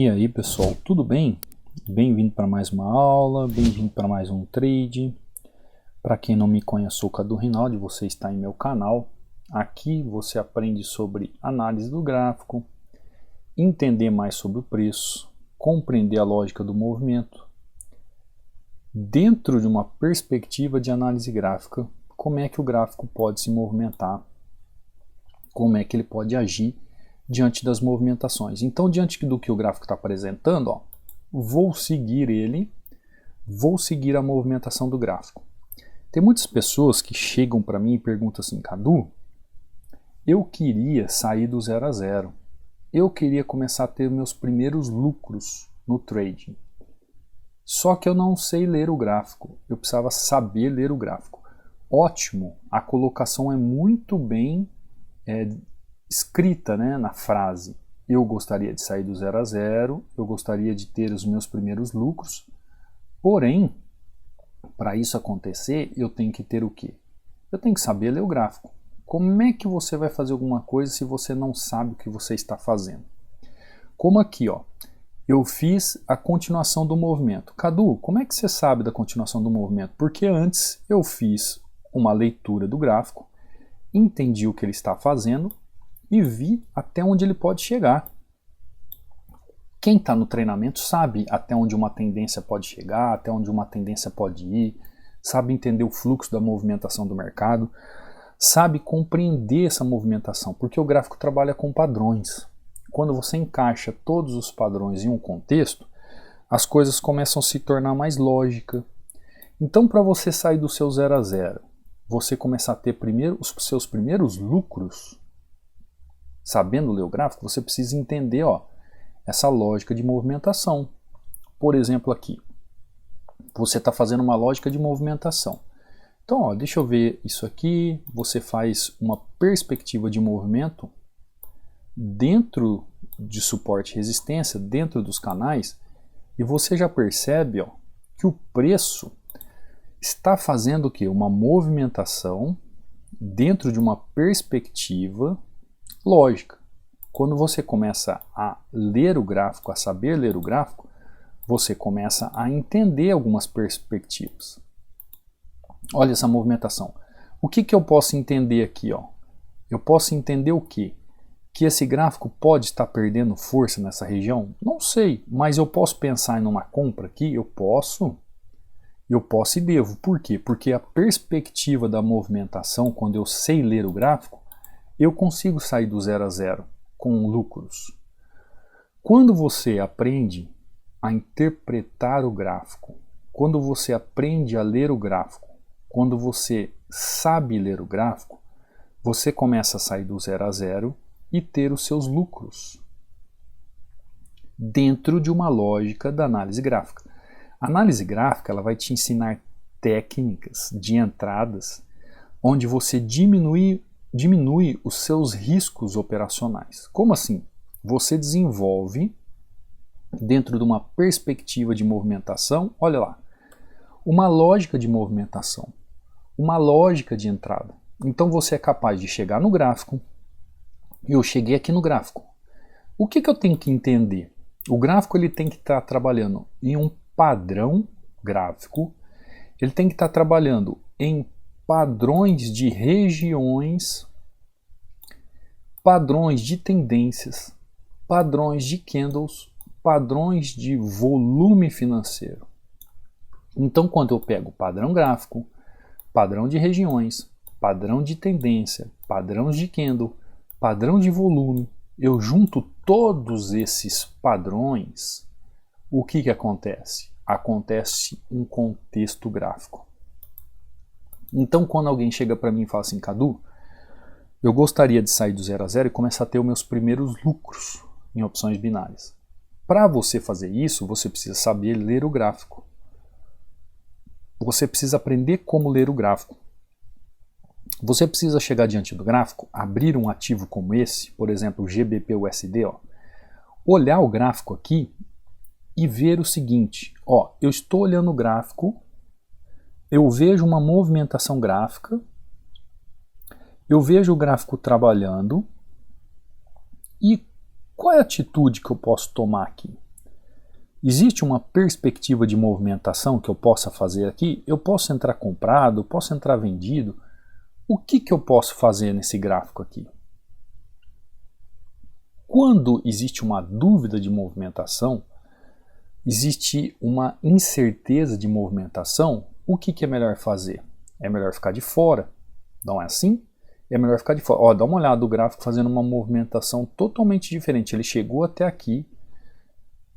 E aí pessoal, tudo bem? Bem-vindo para mais uma aula, bem-vindo para mais um trade. Para quem não me conhece, sou o Cadu Rinaldi, você está em meu canal. Aqui você aprende sobre análise do gráfico, entender mais sobre o preço, compreender a lógica do movimento, dentro de uma perspectiva de análise gráfica, como é que o gráfico pode se movimentar, como é que ele pode agir diante das movimentações. Então, diante do que o gráfico está apresentando, ó, vou seguir ele, vou seguir a movimentação do gráfico. Tem muitas pessoas que chegam para mim e perguntam assim: Cadu, eu queria sair do 0 a 0, eu queria começar a ter meus primeiros lucros no trading, só que eu não sei ler o gráfico, eu precisava saber ler o gráfico. Ótimo, a colocação é muito bem escrita, né, na frase. Eu gostaria de sair do 0 a 0, eu gostaria de ter os meus primeiros lucros, porém, para isso acontecer, eu tenho que ter o quê? Eu tenho que saber ler o gráfico. Como é que você vai fazer alguma coisa se você não sabe o que você está fazendo? Como aqui, ó, eu fiz a continuação do movimento. Cadu, como é que você sabe da continuação do movimento? Porque antes eu fiz uma leitura do gráfico, entendi o que ele está fazendo e vi até onde ele pode chegar. Quem está no treinamento sabe até onde uma tendência pode chegar, até onde uma tendência pode ir, sabe entender o fluxo da movimentação do mercado, sabe compreender essa movimentação, porque o gráfico trabalha com padrões. Quando você encaixa todos os padrões em um contexto, as coisas começam a se tornar mais lógicas. Então, para você sair do seu 0 a 0, você começar a ter primeiro os seus primeiros lucros, sabendo ler o gráfico, você precisa entender, ó, essa lógica de movimentação. Por exemplo, aqui, você está fazendo uma lógica de movimentação. Então, ó, deixa eu ver isso aqui, você faz uma perspectiva de movimento dentro de suporte e resistência, dentro dos canais, e você já percebe, ó, que o preço está fazendo o quê? Uma movimentação dentro de uma perspectiva lógica. Quando você começa a ler o gráfico, a saber ler o gráfico, você começa a entender algumas perspectivas. Olha essa movimentação. O que eu posso entender aqui, ó? Eu posso entender o quê? Que esse gráfico pode estar perdendo força nessa região? Não sei, mas eu posso pensar em uma compra aqui? Eu posso e devo. Por quê? Porque a perspectiva da movimentação, quando eu sei ler o gráfico, eu consigo sair do 0 a 0 com lucros. Quando você aprende a interpretar o gráfico, quando você aprende a ler o gráfico, quando você sabe ler o gráfico, você começa a sair do 0 a 0 e ter os seus lucros dentro de uma lógica da análise gráfica. A análise gráfica, ela vai te ensinar técnicas de entradas onde você diminui os seus riscos operacionais. Como assim? Você desenvolve, dentro de uma perspectiva de movimentação, olha lá, uma lógica de movimentação, uma lógica de entrada. Então você é capaz de chegar no gráfico. Eu cheguei aqui no gráfico. O que eu tenho que entender? O gráfico ele tem que estar trabalhando em um padrão gráfico, ele tem que estar trabalhando em padrões de regiões, padrões de tendências, padrões de candles, padrões de volume financeiro. Então, quando eu pego padrão gráfico, padrão de regiões, padrão de tendência, padrões de candle, padrão de volume, eu junto todos esses padrões, o que acontece? Acontece um contexto gráfico. Então, quando alguém chega para mim e fala assim: Cadu, eu gostaria de sair do 0 a 0 e começar a ter os meus primeiros lucros em opções binárias. Para você fazer isso, você precisa saber ler o gráfico. Você precisa aprender como ler o gráfico. Você precisa chegar diante do gráfico, abrir um ativo como esse, por exemplo, o GBP/USD, ó, olhar o gráfico aqui e ver o seguinte: ó, eu estou olhando o gráfico, eu vejo uma movimentação gráfica, eu vejo o gráfico trabalhando, e qual é a atitude que eu posso tomar aqui? Existe uma perspectiva de movimentação que eu possa fazer aqui? Eu posso entrar comprado, eu posso entrar vendido. O que eu posso fazer nesse gráfico aqui? Quando existe uma dúvida de movimentação, existe uma incerteza de movimentação, o que é melhor fazer? É melhor ficar de fora, não é assim? É melhor ficar de fora. Ó, dá uma olhada do gráfico fazendo uma movimentação totalmente diferente. Ele chegou até aqui,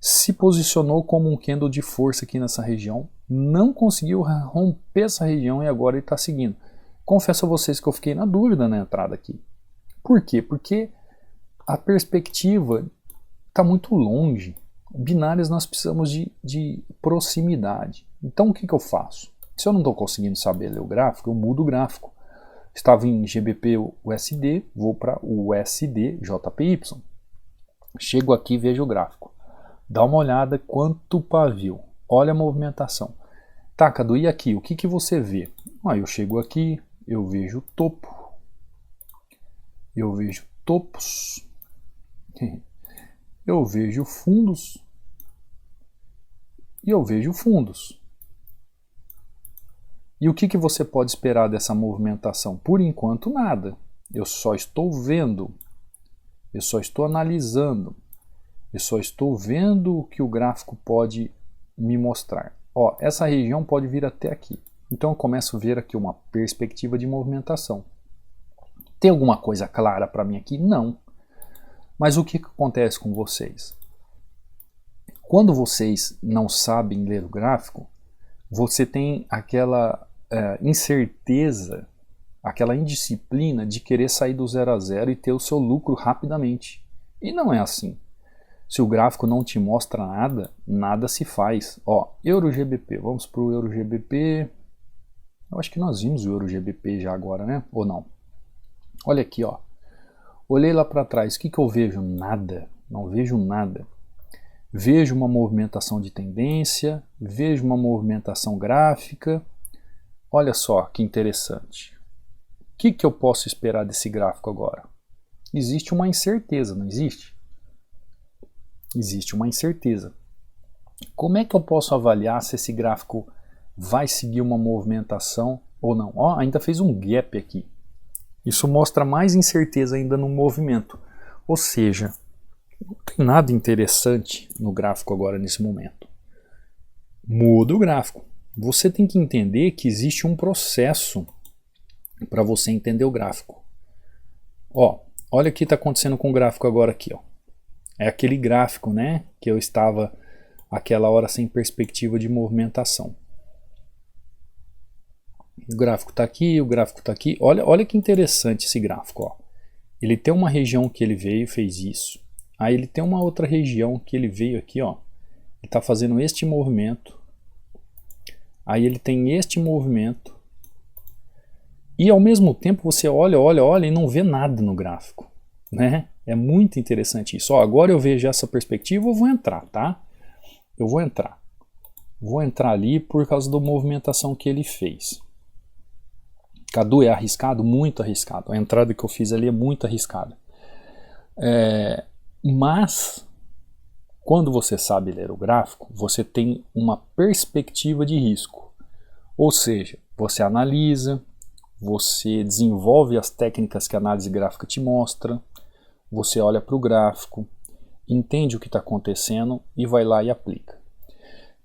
se posicionou como um candle de força aqui nessa região, não conseguiu romper essa região e agora ele está seguindo. Confesso a vocês que eu fiquei na dúvida na entrada aqui. Por quê? Porque a perspectiva está muito longe. Binárias nós precisamos de proximidade. Então o que eu faço? Se eu não estou conseguindo saber ler o gráfico, eu mudo o gráfico. Estava em GBP USD, vou para o USD JPY. Chego aqui e vejo o gráfico. Dá uma olhada quanto pavio. Olha a movimentação. Tá, Cadu, e aqui? O que você vê? Eu chego aqui, eu vejo topo. Eu vejo topos. Eu vejo fundos. E eu vejo fundos. E o que você pode esperar dessa movimentação? Por enquanto, nada. Eu só estou vendo. Eu só estou analisando. Eu só estou vendo o que o gráfico pode me mostrar. Ó, essa região pode vir até aqui. Então eu começo a ver aqui uma perspectiva de movimentação. Tem alguma coisa clara para mim aqui? Não. Mas o que acontece com vocês? Quando vocês não sabem ler o gráfico, você tem aquela incerteza, aquela indisciplina de querer sair do 0 a 0 e ter o seu lucro rapidamente. E não é assim. Se o gráfico não te mostra nada, nada se faz. Ó, EURO-GBP, vamos para o EURO-GBP. Eu acho que nós vimos o EURO-GBP já agora, né? Ou não? Olha aqui, ó. Olhei lá para trás, o que eu vejo? Nada, não vejo nada. Vejo uma movimentação de tendência, vejo uma movimentação gráfica. Olha só que interessante. O que eu posso esperar desse gráfico agora? Existe uma incerteza, não existe? Existe uma incerteza. Como é que eu posso avaliar se esse gráfico vai seguir uma movimentação ou não? Ó, ainda fez um gap aqui. Isso mostra mais incerteza ainda no movimento. Ou seja, não tem nada interessante no gráfico agora nesse momento. Muda o gráfico. Você tem que entender que existe um processo para você entender o gráfico. Ó, olha o que está acontecendo com o gráfico agora aqui, ó. É aquele gráfico, né, que eu estava aquela hora sem perspectiva de movimentação. O gráfico está aqui, o gráfico está aqui. Olha que interessante esse gráfico, ó. Ele tem uma região que ele veio e fez isso. Aí ele tem uma outra região que ele veio aqui, ó. Ele está fazendo este movimento. Aí ele tem este movimento. E ao mesmo tempo você olha e não vê nada no gráfico, né? É muito interessante isso. Ó, agora eu vejo essa perspectiva, eu vou entrar, tá? Eu vou entrar. Vou entrar ali por causa da movimentação que ele fez. Cadu, é arriscado? Muito arriscado. A entrada que eu fiz ali é muito arriscada. Mas, quando você sabe ler o gráfico, você tem uma perspectiva de risco. Ou seja, você analisa, você desenvolve as técnicas que a análise gráfica te mostra, você olha para o gráfico, entende o que está acontecendo e vai lá e aplica.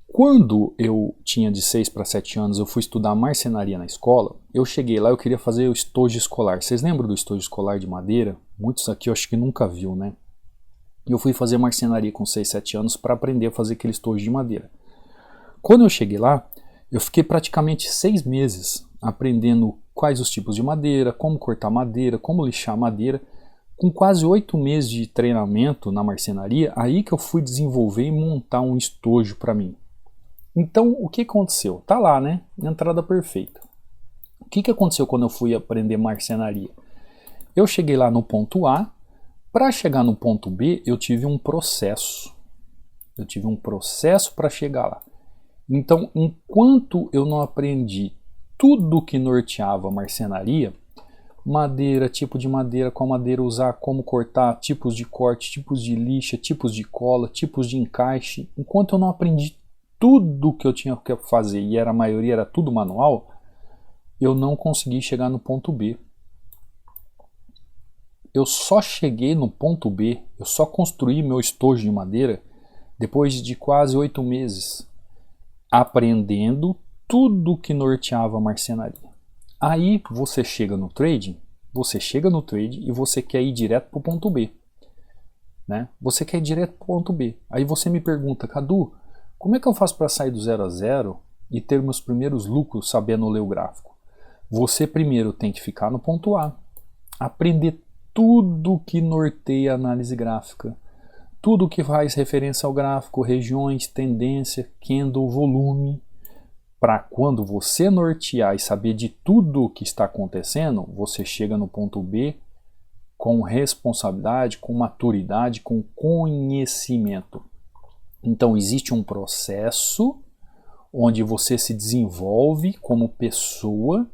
Quando eu tinha de 6 para 7 anos, eu fui estudar marcenaria na escola, eu cheguei lá, eu queria fazer o estojo escolar. Vocês lembram do estojo escolar de madeira? Muitos aqui eu acho que nunca viu, né? Eu fui fazer marcenaria com 6, 7 anos para aprender a fazer aquele estojo de madeira. Quando eu cheguei lá, eu fiquei praticamente 6 meses aprendendo quais os tipos de madeira, como cortar madeira, como lixar madeira. Com quase 8 meses de treinamento na marcenaria, aí que eu fui desenvolver e montar um estojo para mim. Então, o que aconteceu? Tá lá, né? Entrada perfeita. O que aconteceu quando eu fui aprender marcenaria? Eu cheguei lá no ponto A. Para chegar no ponto B, eu tive um processo. Eu tive um processo para chegar lá. Então, enquanto eu não aprendi tudo que norteava a marcenaria, madeira, tipo de madeira, qual madeira usar, como cortar, tipos de corte, tipos de lixa, tipos de cola, tipos de encaixe. Enquanto eu não aprendi tudo que eu tinha que fazer, e a maioria era tudo manual, eu não consegui chegar no ponto B. Eu só cheguei no ponto B, eu só construí meu estojo de madeira depois de quase 8 meses, aprendendo tudo que norteava a marcenaria. Aí você chega no trading, e você quer ir direto para o ponto B. Né? Você quer ir direto para o ponto B. Aí você me pergunta, Cadu, como é que eu faço para sair do 0 a 0 e ter meus primeiros lucros sabendo ler o gráfico? Você primeiro tem que ficar no ponto A, aprender tudo que norteia a análise gráfica, tudo que faz referência ao gráfico, regiões, tendência, candle, volume, para quando você nortear e saber de tudo o que está acontecendo, você chega no ponto B com responsabilidade, com maturidade, com conhecimento. Então existe um processo onde você se desenvolve como pessoa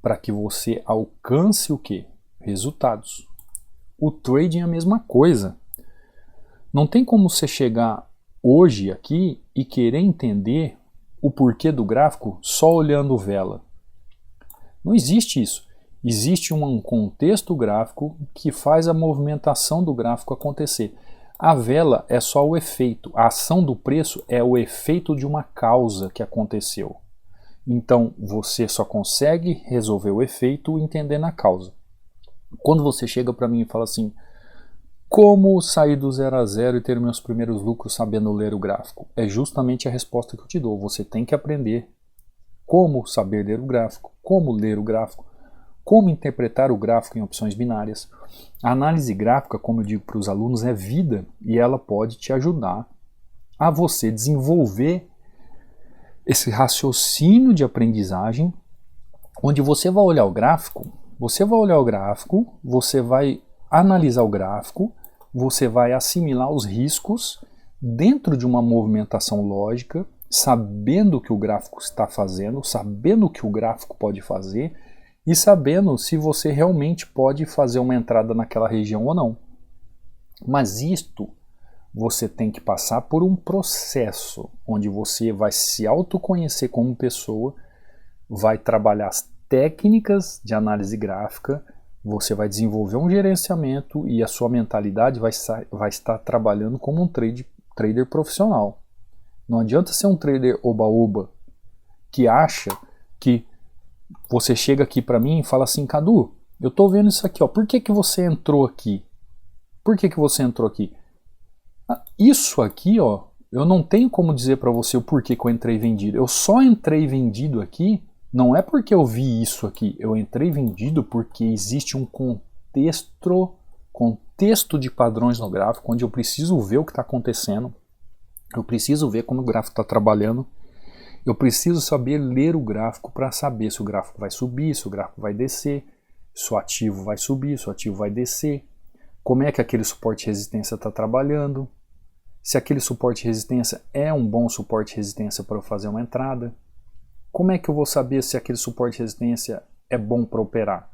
para que você alcance o quê? Resultados. O trading é a mesma coisa. Não tem como você chegar hoje aqui e querer entender o porquê do gráfico só olhando vela. Não existe isso. Existe um contexto gráfico que faz a movimentação do gráfico acontecer. A vela é só o efeito. A ação do preço é o efeito de uma causa que aconteceu. Então você só consegue resolver o efeito entendendo a causa. Quando você chega para mim e fala assim, como sair do 0 a 0 e ter meus primeiros lucros sabendo ler o gráfico? É justamente a resposta que eu te dou. Você tem que aprender como saber ler o gráfico, como ler o gráfico, como interpretar o gráfico em opções binárias. A análise gráfica, como eu digo para os alunos, é vida e ela pode te ajudar a você desenvolver esse raciocínio de aprendizagem, onde você vai olhar o gráfico, você vai analisar o gráfico, você vai assimilar os riscos dentro de uma movimentação lógica, sabendo o que o gráfico está fazendo, sabendo o que o gráfico pode fazer e sabendo se você realmente pode fazer uma entrada naquela região ou não. Mas isto você tem que passar por um processo onde você vai se autoconhecer como pessoa, vai trabalhar as técnicas de análise gráfica, você vai desenvolver um gerenciamento e a sua mentalidade vai estar trabalhando como um trader profissional. Não adianta ser um trader oba-oba que acha que você chega aqui para mim e fala assim, Cadu, eu tô vendo isso aqui, ó, por que você entrou aqui? Por que você entrou aqui? Isso aqui, ó, eu não tenho como dizer para você o porquê que eu entrei vendido. Eu só entrei vendido aqui, não é porque eu vi isso aqui. Eu entrei vendido porque existe um contexto de padrões no gráfico, onde eu preciso ver o que está acontecendo. Eu preciso ver como o gráfico está trabalhando. Eu preciso saber ler o gráfico para saber se o gráfico vai subir, se o gráfico vai descer, se o ativo vai subir, se o ativo vai descer, como é que aquele suporte e resistência está trabalhando, se aquele suporte e resistência é um bom suporte e resistência para eu fazer uma entrada. Como é que eu vou saber se aquele suporte e resistência é bom para operar?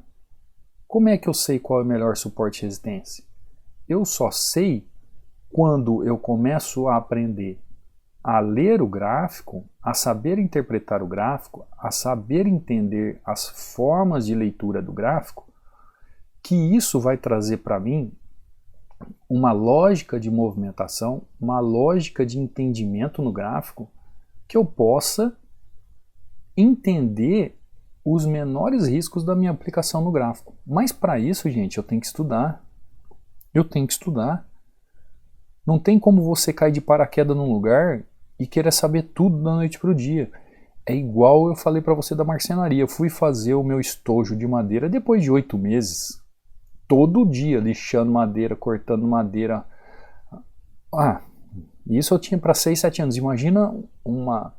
Como é que eu sei qual é o melhor suporte e resistência? Eu só sei quando eu começo a aprender a ler o gráfico, a saber interpretar o gráfico, a saber entender as formas de leitura do gráfico, que isso vai trazer para mim uma lógica de movimentação, uma lógica de entendimento no gráfico, que eu possa entender os menores riscos da minha aplicação no gráfico. Mas para isso, gente, eu tenho que estudar. Eu tenho que estudar. Não tem como você cair de paraquedas num lugar e querer saber tudo da noite para o dia. É igual eu falei para você da marcenaria. Eu fui fazer o meu estojo de madeira depois de 8 meses. Todo dia, lixando madeira, cortando madeira. Isso eu tinha para 6, 7 anos. Imagina uma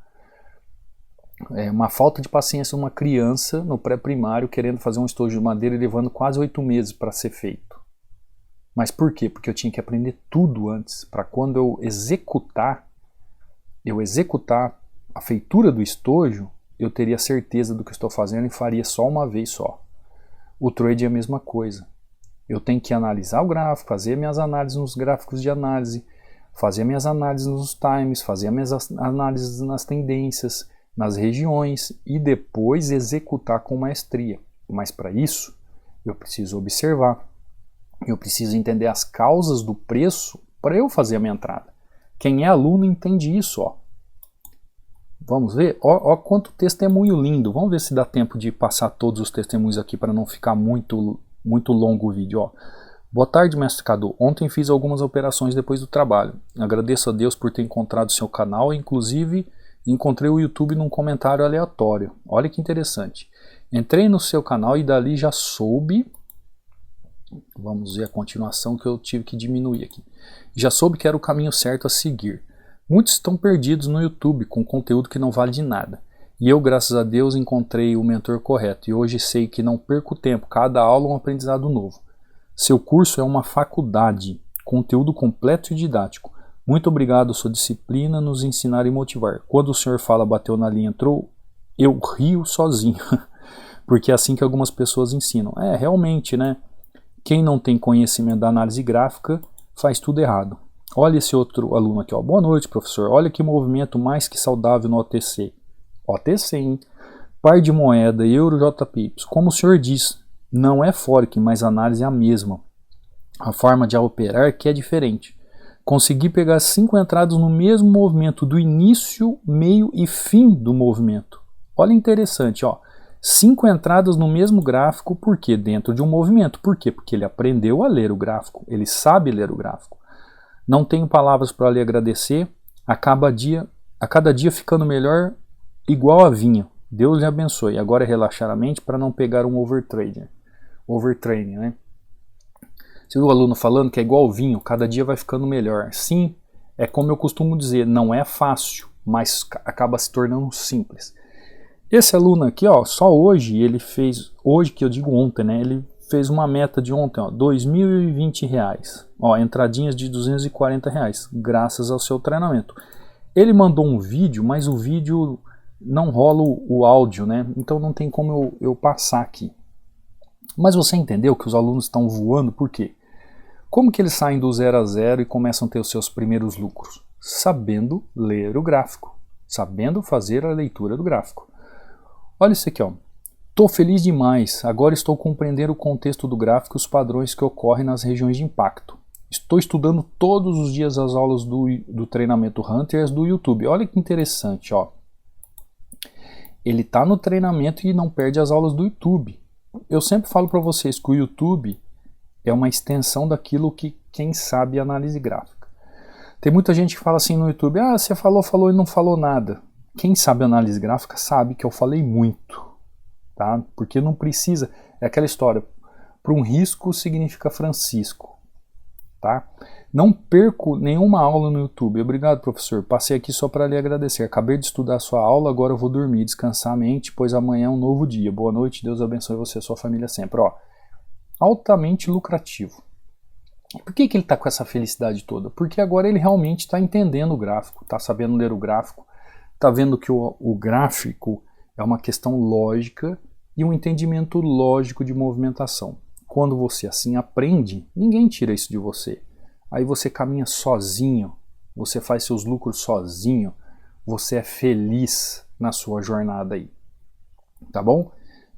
falta de paciência de uma criança no pré-primário querendo fazer um estojo de madeira e levando quase 8 meses para ser feito. Mas por quê? Porque eu tinha que aprender tudo antes, para quando eu executar a feitura do estojo, eu teria certeza do que estou fazendo e faria só uma vez só. O trade é a mesma coisa. Eu tenho que analisar o gráfico, fazer minhas análises nos gráficos de análise, fazer minhas análises nos times, fazer minhas análises nas tendências, nas regiões e depois executar com maestria. Mas para isso, eu preciso observar, eu preciso entender as causas do preço para eu fazer a minha entrada. Quem é aluno entende isso, ó. Vamos ver? Ó quanto testemunho lindo. Vamos ver se dá tempo de passar todos os testemunhos aqui para não ficar muito longo o vídeo. Ó. Boa tarde, mestre Cadu. Ontem fiz algumas operações depois do trabalho. Agradeço a Deus por ter encontrado seu canal. Inclusive, encontrei o YouTube num comentário aleatório. Olha que interessante. Entrei no seu canal e dali já soube... Vamos ver a continuação que eu tive que diminuir aqui. Já soube que era o caminho certo a seguir. Muitos estão perdidos no YouTube com conteúdo que não vale de nada. E eu, graças a Deus, encontrei o mentor correto. E hoje sei que não perco tempo, cada aula é um aprendizado novo. Seu curso é uma faculdade, conteúdo completo e didático. Muito obrigado, sua disciplina, nos ensinar e motivar. Quando o senhor fala bateu na linha, entrou, eu rio sozinho. Porque é assim que algumas pessoas ensinam. É, realmente, né? Quem não tem conhecimento da análise gráfica faz tudo errado. Olha esse outro aluno aqui, ó. Boa noite, professor. Olha que movimento mais que saudável no OTC. OTC, hein? Par de moeda, euro, JPY. Como o senhor diz, não é Forex, mas a análise é a mesma. A forma de operar que é diferente. Consegui pegar 5 entradas no mesmo movimento do início, meio e fim do movimento. Olha interessante, ó. 5 entradas no mesmo gráfico, por quê? Dentro de um movimento. Por quê? Porque ele aprendeu a ler o gráfico. Ele sabe ler o gráfico. Não tenho palavras para lhe agradecer. A cada dia ficando melhor, igual a vinho. Deus lhe abençoe. Agora é relaxar a mente para não pegar um overtraining, né? Você viu o aluno falando que é igual vinho, cada dia vai ficando melhor. Sim, é como eu costumo dizer, não é fácil, mas acaba se tornando simples. Esse aluno aqui, ó, só hoje ele fez, hoje que eu digo ontem, né? Ele fez uma meta de ontem, ó, R$2.020. Ó, entradinhas de R$240, graças ao seu treinamento. Ele mandou um vídeo, mas o vídeo não rola o áudio, né? Então não tem como eu passar aqui. Mas você entendeu que os alunos estão voando, por quê? Como que eles saem do 0 a 0 e começam a ter os seus primeiros lucros? Sabendo ler o gráfico, sabendo fazer a leitura do gráfico. Olha isso aqui, ó. Estou feliz demais, agora estou compreendendo o contexto do gráfico e os padrões que ocorrem nas regiões de impacto. Estou estudando todos os dias as aulas do treinamento Hunters do YouTube. Olha que interessante, ó. Ele está no treinamento e não perde as aulas do YouTube. Eu sempre falo para vocês que o YouTube é uma extensão daquilo que quem sabe análise gráfica. Tem muita gente que fala assim no YouTube, ah, você falou e não falou nada. Quem sabe análise gráfica sabe que eu falei muito, tá? Porque não precisa, é aquela história, para um risco significa Francisco, tá? Não perco nenhuma aula no YouTube. Obrigado, professor. Passei aqui só para lhe agradecer. Acabei de estudar a sua aula, agora eu vou dormir, descansar a mente, pois amanhã é um novo dia. Boa noite, Deus abençoe você e a sua família sempre. Ó, altamente lucrativo. Por que ele está com essa felicidade toda? Porque agora ele realmente está entendendo o gráfico, está sabendo ler o gráfico, está vendo que o gráfico é uma questão lógica e um entendimento lógico de movimentação. Quando você assim aprende, ninguém tira isso de você. Aí você caminha sozinho, você faz seus lucros sozinho, você é feliz na sua jornada aí. Tá bom?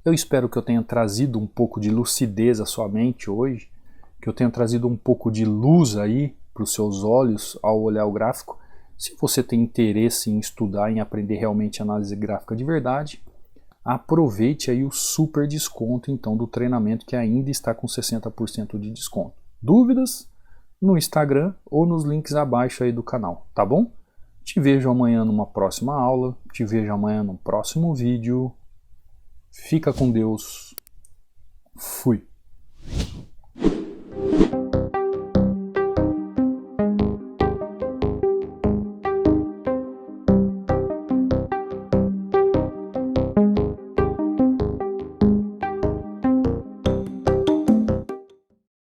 Eu espero que eu tenha trazido um pouco de lucidez à sua mente hoje, que eu tenha trazido um pouco de luz aí para os seus olhos ao olhar o gráfico. Se você tem interesse em estudar, em aprender realmente análise gráfica de verdade, aproveite aí o super desconto então do treinamento que ainda está com 60% de desconto. Dúvidas? No Instagram ou nos links abaixo aí do canal, tá bom? Te vejo amanhã numa próxima aula, te vejo amanhã no próximo vídeo. Fica com Deus. Fui.